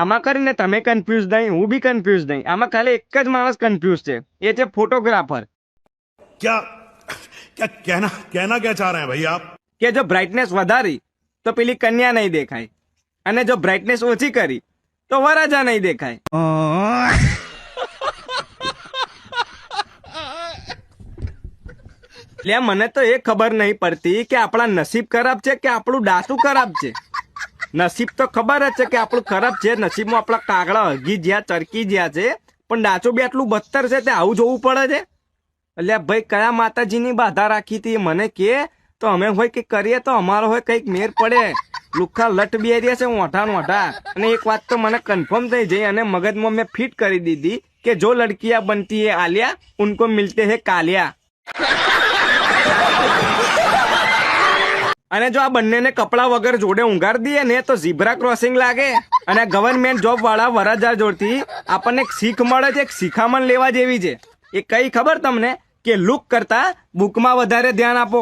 આમાં કરીને તમે કન્ફ્યુઝ નહીં, હું બી કન્ફ્યુઝ નહીં. આમાં ખાલી એક જ માણસ કન્ફ્યુઝ છે, એ છે ફોટોગ્રાફર. क्या क्या कहना कहना क्या चाह रहे हैं भाई आप? કે જો બ્રાઇટનેસ વધારી તો પેલી કન્યા નહીં દેખાય, અને જો બ્રાઇટનેસ ઓછી કરી તો વરરાજા નહીં દેખાય. એટલે મને તો એ ખબર નહીં પડતી કે આપણા નસીબ ખરાબ છે કે આપણું ડાસું ખરાબ છે. નસીબ તો ખબર જ છે કે આપણું ખરાબ છે, નસીબમાં આપણા કાગડા હગી જ્યાં ચરકી જ્યાં છે, પણ ડાચું બી આટલું બદતર છે તે આવું જોવું પડે છે. એટલે ભાઈ કયા માતાજીની બાધા રાખી હતી મને કે, તો અમે હોય કે કરીએ તો અમારો હોય કઈક મેર પડે. લુખ્ખા લટ બેરિયા છે ઓઠા. અને એક વાત તો મને કન્ફર્મ થઈ જઈ અને મગજમાં મેં ફિટ કરી દીધી કે જો લડકિયા બનતી હે આલિયા, ઉनको મિલતે હે કાલિયા. અને જો આ બંનેને કપડા વગર જોડે ઊંઘાડી દઈએ ને તો ઝીબ્રા ક્રોસિંગ લાગે. અને ગવર્નમેન્ટ જોબ વાળા વરરાજા જોડથી આપણને એક શીખ મળે છે, એક શિખામણ લેવા જેવી છે. એ કઈ ખબર તમને કે લુક કરતા બુકમાં વધારે ધ્યાન આપો.